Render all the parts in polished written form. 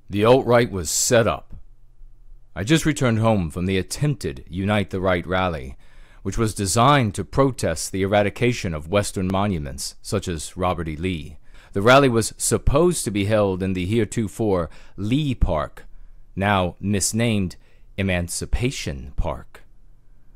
The alt-right was set up. I just returned home from the attempted Unite the Right rally, which was designed to protest the eradication of Western monuments, such as Robert E. Lee. The rally was supposed to be held in the heretofore Lee Park, now misnamed Emancipation Park.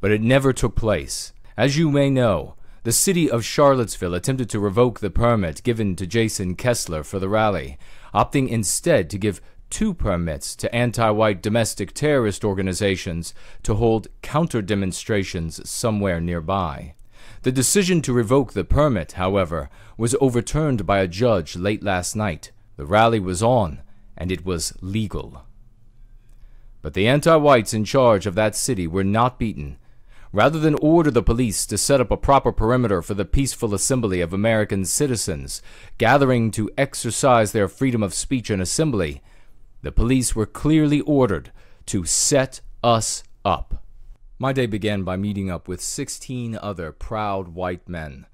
But it never took place. As you may know, the city of Charlottesville attempted to revoke the permit given to Jason Kessler for the rally, opting instead to give 2 permits to anti-white domestic terrorist organizations to hold counter-demonstrations somewhere nearby. The decision to revoke the permit, however, was overturned by a judge late last night. The rally was on, and it was legal. But the anti-whites in charge of that city were not beaten. Rather than order the police to set up a proper perimeter for the peaceful assembly of American citizens gathering to exercise their freedom of speech and assembly, the police were clearly ordered to set us up. My day began by meeting up with 16 other proud white men.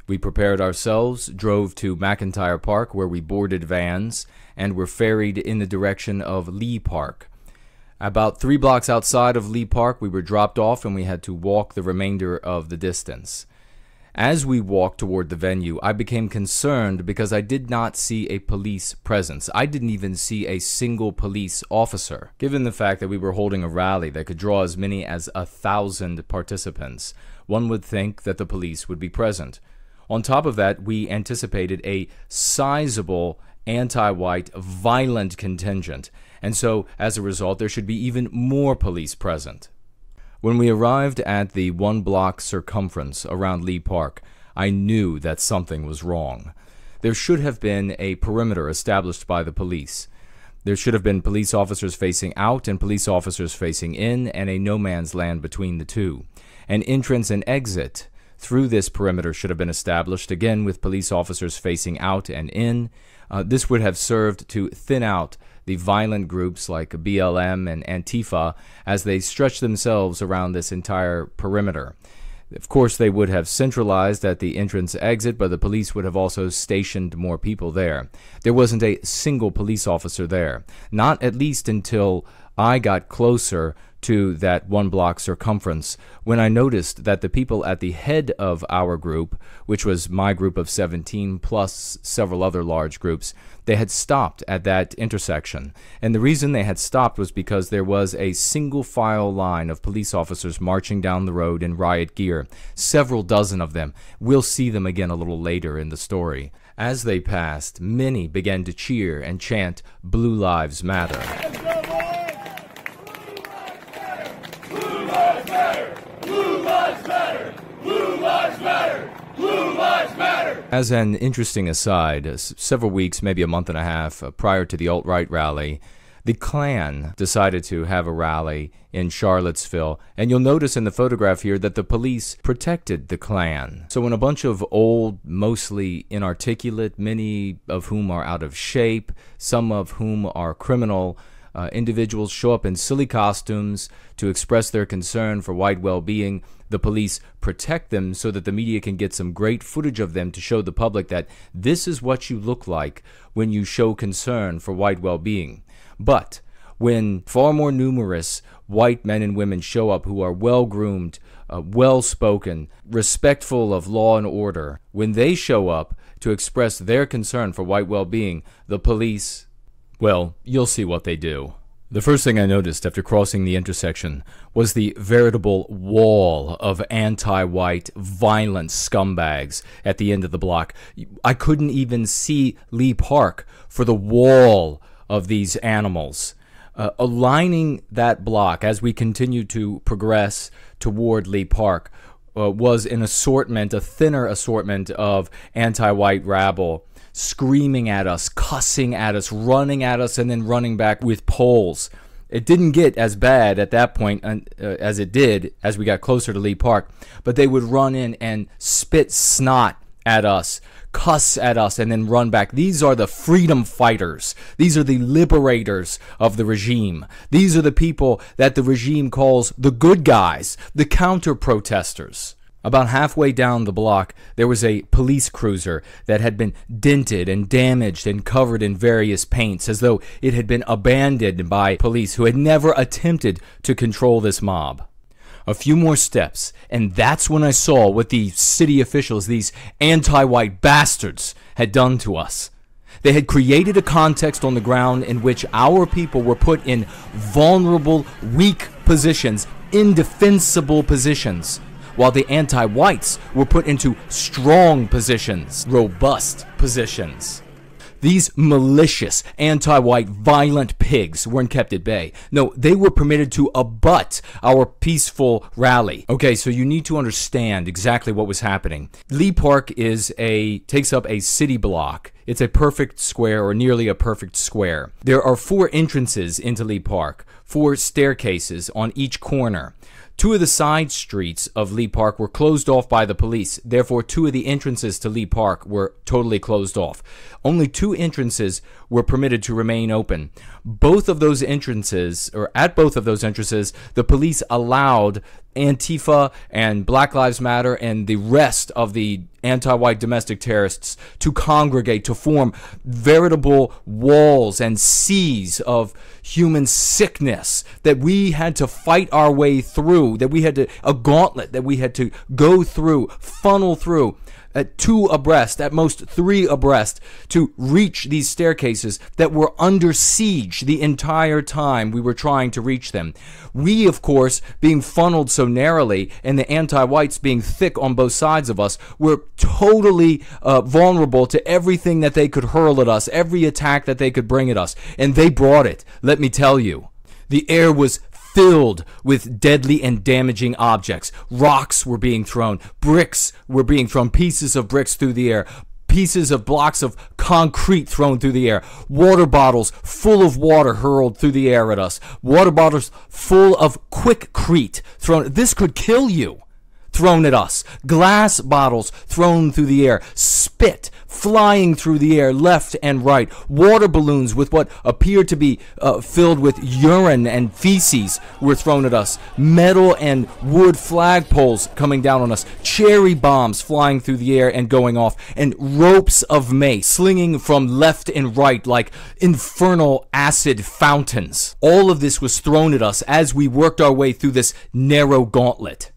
We prepared ourselves, drove to McIntyre Park where we boarded vans, and were ferried in the direction of Lee Park. About 3 blocks outside of Lee Park, we were dropped off and we had to walk the remainder of the distance. As we walked toward the venue, I became concerned because I did not see a police presence. I didn't even see a single police officer. Given the fact that we were holding a rally that could draw as many as 1,000 participants, one would think that the police would be present. On top of that, we anticipated a sizable anti-white violent contingent, and so as a result there should be even more police present. When we arrived at the 1-block circumference around Lee Park, I knew that something was wrong. There should have been a perimeter established by the police. There should have been police officers facing out and police officers facing in, and a no man's land between the two. An entrance and exit through this perimeter should have been established, again with police officers facing out and in. This would have served to thin out the violent groups like BLM and Antifa as they stretch themselves around this entire perimeter. Of course, they would have centralized at the entrance-exit, but the police would have also stationed more people there. There wasn't a single police officer there, not at least until I got closer to that 1-block circumference, when I noticed that the people at the head of our group, which was my group of 17 plus several other large groups, they had stopped at that intersection. And the reason they had stopped was because there was a single file line of police officers marching down the road in riot gear, several dozen of them. We'll see them again a little later in the story. As they passed, many began to cheer and chant, "Blue Lives Matter." As an interesting aside, several weeks, maybe a month and a half prior to the alt-right rally, the Klan decided to have a rally in Charlottesville, and you'll notice in the photograph here that the police protected the Klan. So when a bunch of old, mostly inarticulate, many of whom are out of shape, some of whom are criminal, individuals show up in silly costumes to express their concern for white well-being, the police protect them so that the media can get some great footage of them to show the public that this is what you look like when you show concern for white well-being. But when far more numerous white men and women show up who are well-groomed, well-spoken, respectful of law and order, when they show up to express their concern for white well-being, the police, well, you'll see what they do. The first thing I noticed after crossing the intersection was the veritable wall of anti-white, violent scumbags at the end of the block. I couldn't even see Lee Park for the wall of these animals. Aligning that block as we continue to progress toward Lee Park was an assortment, a thinner assortment of anti-white rabble, screaming at us, cussing at us, running at us, and then running back with poles. It didn't get as bad at that point as it did as we got closer to Lee Park, but they would run in and spit snot at us, cuss at us, and then run back. These are the freedom fighters. These are the liberators of the regime. These are the people that the regime calls the good guys, the counter-protesters. About halfway down the block, there was a police cruiser that had been dented and damaged and covered in various paints, as though it had been abandoned by police who had never attempted to control this mob. A few more steps, and that's when I saw what the city officials, these anti-white bastards, had done to us. They had created a context on the ground in which our people were put in vulnerable, weak positions, indefensible positions, while the anti-whites were put into strong positions, robust positions. These malicious, anti-white, violent pigs weren't kept at bay. No, they were permitted to abut our peaceful rally. Okay, so you need to understand exactly what was happening. Lee Park takes up a city block. It's a perfect square, or nearly a perfect square. There are 4 entrances into Lee Park, 4 staircases on each corner. 2 of the side streets of Lee Park were closed off by the police. Therefore, 2 of the entrances to Lee Park were totally closed off. Only 2 entrances were permitted to remain open. At both of those entrances, the police allowed Antifa and Black Lives Matter and the rest of the anti-white domestic terrorists to congregate, to form veritable walls and seas of human sickness that we had to fight our way through, a gauntlet that we had to go through, funnel through, at 2 abreast, at most 3 abreast, to reach these staircases that were under siege the entire time we were trying to reach them. We, of course, being funneled so narrowly, and the anti-whites being thick on both sides of us, were totally vulnerable to everything that they could hurl at us, every attack that they could bring at us. And they brought it, let me tell you. The air was filled with deadly and damaging objects. Rocks were being thrown. Bricks were being thrown. Pieces of bricks through the air. Pieces of blocks of concrete thrown through the air. Water bottles full of water hurled through the air at us. Water bottles full of quickcrete thrown. This could kill you. Thrown at us. Glass bottles thrown through the air. Spit flying through the air left and right. Water balloons with what appeared to be filled with urine and feces were thrown at us. Metal and wood flagpoles coming down on us. Cherry bombs flying through the air and going off. And ropes of mace slinging from left and right like infernal acid fountains. All of this was thrown at us as we worked our way through this narrow gauntlet.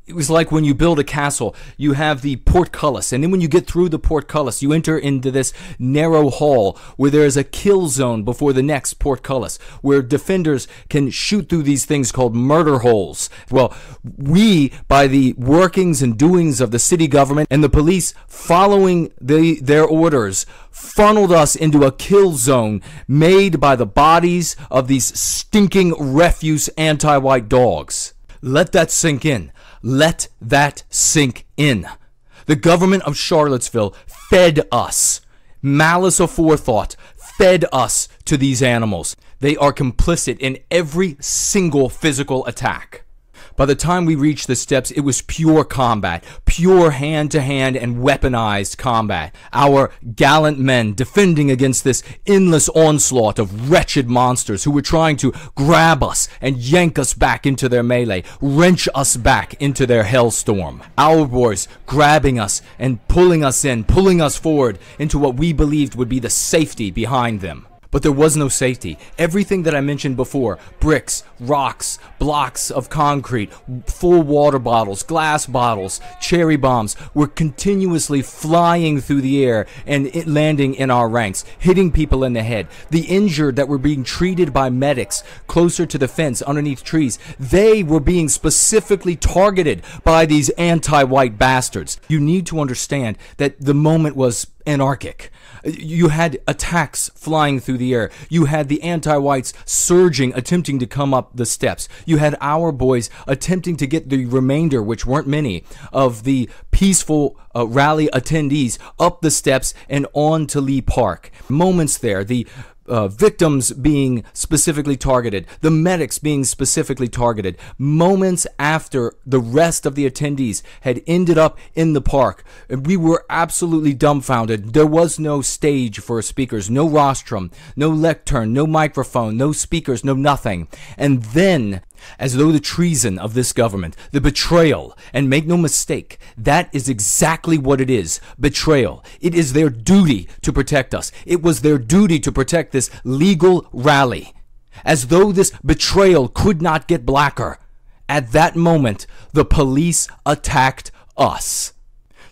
It was like when you build a castle, you have the portcullis, and then when you get through the portcullis, you enter into this narrow hall where there is a kill zone before the next portcullis, where defenders can shoot through these things called murder holes. Well, we, by the workings and doings of the city government and the police following their orders, funneled us into a kill zone made by the bodies of these stinking refuse anti-white dogs. Let that sink in. Let that sink in. The government of Charlottesville fed us. Malice aforethought fed us to these animals. They are complicit in every single physical attack. By the time we reached the steps, it was pure combat, pure hand-to-hand and weaponized combat. Our gallant men defending against this endless onslaught of wretched monsters who were trying to grab us and yank us back into their melee, wrench us back into their hellstorm. Our boys grabbing us and pulling us in, pulling us forward into what we believed would be the safety behind them. But there was no safety. Everything that I mentioned before, bricks, rocks, blocks of concrete, full water bottles, glass bottles, cherry bombs, were continuously flying through the air and landing in our ranks, hitting people in the head. The injured that were being treated by medics closer to the fence underneath trees, they were being specifically targeted by these anti-white bastards. You need to understand that the moment was anarchic. You had attacks flying through the air. You had the anti-whites surging, attempting to come up the steps. You had our boys attempting to get the remainder, which weren't many, of the peaceful rally attendees up the steps and on to Lee Park. Moments there, the victims being specifically targeted, the medics being specifically targeted, moments after the rest of the attendees had ended up in the park. We were absolutely dumbfounded. There was no stage for speakers, no rostrum, no lectern, no microphone, no speakers, no nothing. And then As though the treason of this government, the betrayal, and make no mistake, that is exactly what it is, betrayal. It is their duty to protect us. It was their duty to protect this legal rally. As though this betrayal could not get blacker. At that moment, the police attacked us.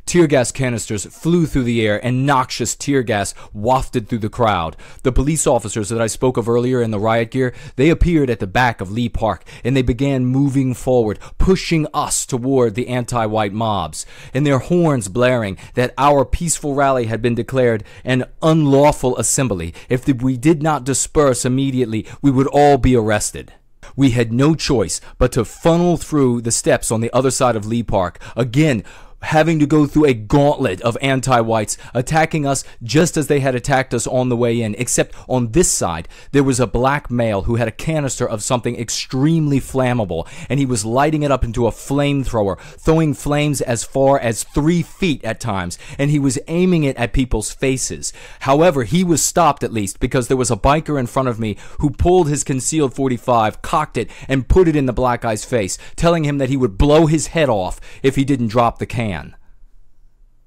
Tear gas canisters flew through the air and noxious tear gas wafted through the crowd. The police officers that I spoke of earlier in the riot gear, they appeared at the back of Lee Park and they began moving forward, pushing us toward the anti-white mobs, and their horns blaring that our peaceful rally had been declared an unlawful assembly. If we did not disperse immediately, we would all be arrested. We had no choice but to funnel through the steps on the other side of Lee Park, again having to go through a gauntlet of anti-whites attacking us just as they had attacked us on the way in, except on this side there was a black male who had a canister of something extremely flammable, and he was lighting it up into a flamethrower, throwing flames as far as 3 feet at times, and he was aiming it at people's faces. However, he was stopped at least because there was a biker in front of me who pulled his concealed .45, cocked it, and put it in the black guy's face, telling him that he would blow his head off if he didn't drop the can.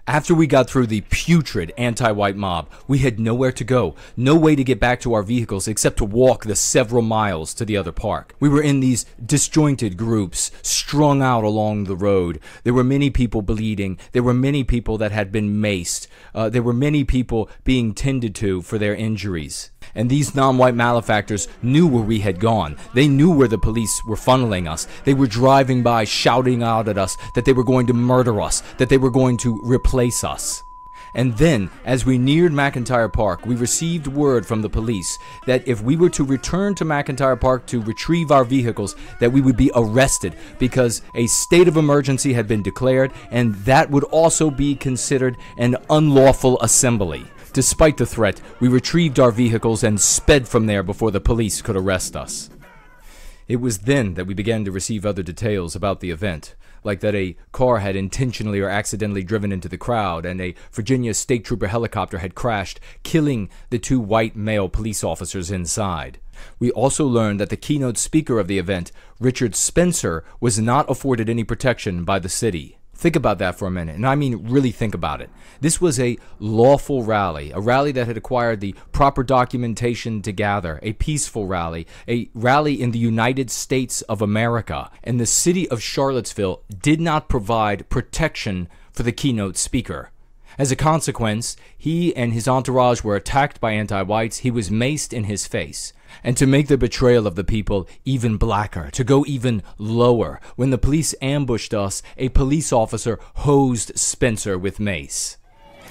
After we got through the putrid anti-white mob, we had nowhere to go, no way to get back to our vehicles except to walk the several miles to the other park. We were in these disjointed groups, strung out along the road. There were many people bleeding. There were many people that had been maced. There were many people being tended to for their injuries. And these non-white malefactors knew where we had gone. They knew where the police were funneling us. They were driving by shouting out at us that they were going to murder us, that they were going to replace us. And then, as we neared McIntyre Park, we received word from the police that if we were to return to McIntyre Park to retrieve our vehicles, that we would be arrested because a state of emergency had been declared, and that would also be considered an unlawful assembly. Despite the threat, we retrieved our vehicles and sped from there before the police could arrest us. It was then that we began to receive other details about the event, like that a car had intentionally or accidentally driven into the crowd and a Virginia State Trooper helicopter had crashed, killing the 2 white male police officers inside. We also learned that the keynote speaker of the event, Richard Spencer, was not afforded any protection by the city. Think about that for a minute, and I mean really think about it. This was a lawful rally, a rally that had acquired the proper documentation to gather, a peaceful rally, a rally in the United States of America, and the city of Charlottesville did not provide protection for the keynote speaker. As a consequence, he and his entourage were attacked by anti-whites. He was maced in his face. And to make the betrayal of the people even blacker, to go even lower, when the police ambushed us, a police officer hosed Spencer with mace.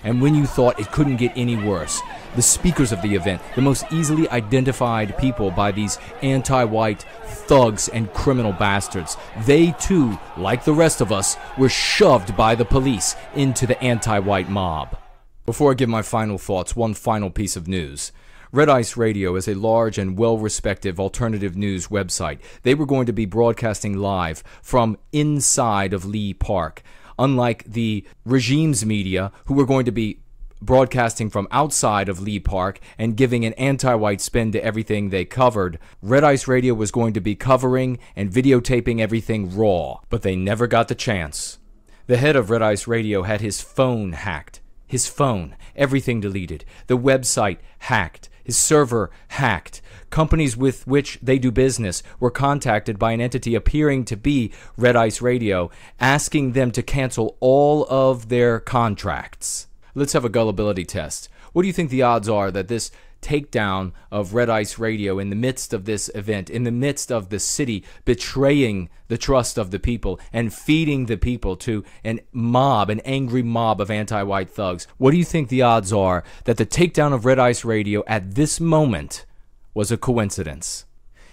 And when you thought it couldn't get any worse, the speakers of the event, the most easily identified people by these anti-white thugs and criminal bastards, they too, like the rest of us, were shoved by the police into the anti-white mob. Before I give my final thoughts, one final piece of news. Red Ice Radio is a large and well-respected alternative news website. They were going to be broadcasting live from inside of Lee Park, unlike the regime's media, who were going to be broadcasting from outside of Lee Park and giving an anti-white spin to everything they covered. Red Ice Radio was going to be covering and videotaping everything raw, but they never got the chance. The head of Red Ice Radio had his phone hacked. His phone, everything deleted. The website hacked. His server hacked. Companies with which they do business were contacted by an entity appearing to be Red Ice Radio, asking them to cancel all of their contracts. Let's have a gullibility test. What do you think the odds are that this takedown of Red Ice Radio in the midst of this event, in the midst of the city betraying the trust of the people and feeding the people to an angry mob of anti-white thugs, what do you think the odds are that the takedown of Red Ice Radio at this moment was a coincidence?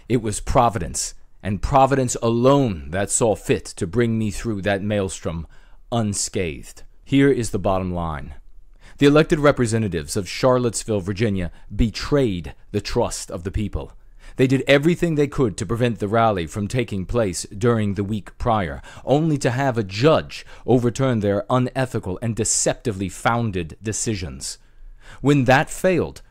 It was Providence, and Providence alone that saw fit to bring me through that maelstrom unscathed. Here is the bottom line. The elected representatives of Charlottesville, Virginia, betrayed the trust of the people. They did everything they could to prevent the rally from taking place during the week prior, only to have a judge overturn their unethical and deceptively founded decisions. When that failed,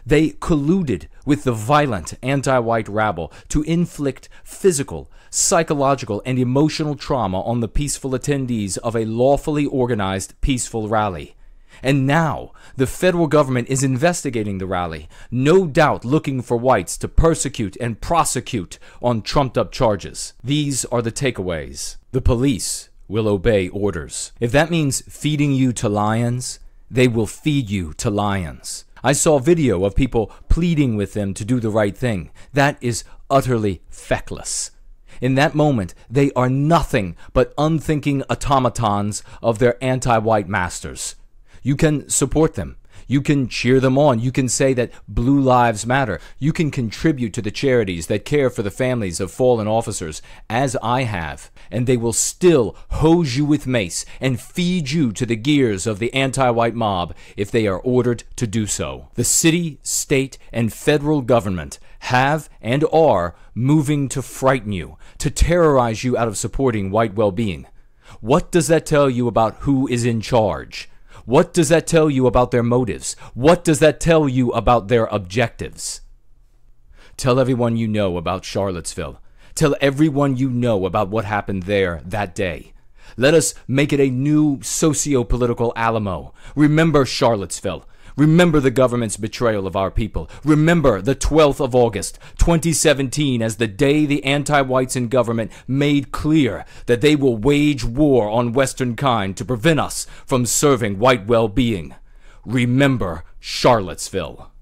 They colluded with the violent anti-white rabble to inflict physical, psychological, and emotional trauma on the peaceful attendees of a lawfully organized peaceful rally. And now, the federal government is investigating the rally, no doubt looking for whites to persecute and prosecute on trumped-up charges. These are the takeaways. The police will obey orders. If that means feeding you to lions, they will feed you to lions. I saw video of people pleading with them to do the right thing. That is utterly feckless. In that moment, they are nothing but unthinking automatons of their anti-white masters. You can support them. You can cheer them on. You can say that Blue Lives Matter. You can contribute to the charities that care for the families of fallen officers, as I have, and they will still hose you with mace and feed you to the gears of the anti-white mob if they are ordered to do so. The city, state, and federal government have and are moving to frighten you, to terrorize you out of supporting white well-being. What does that tell you about who is in charge? What does that tell you about their motives? What does that tell you about their objectives? Tell everyone you know about Charlottesville. Tell everyone you know about what happened there that day. Let us make it a new socio-political Alamo. Remember Charlottesville. Remember the government's betrayal of our people. Remember the 12th of August, 2017, as the day the anti-whites in government made clear that they will wage war on Western kind to prevent us from serving white well-being. Remember Charlottesville.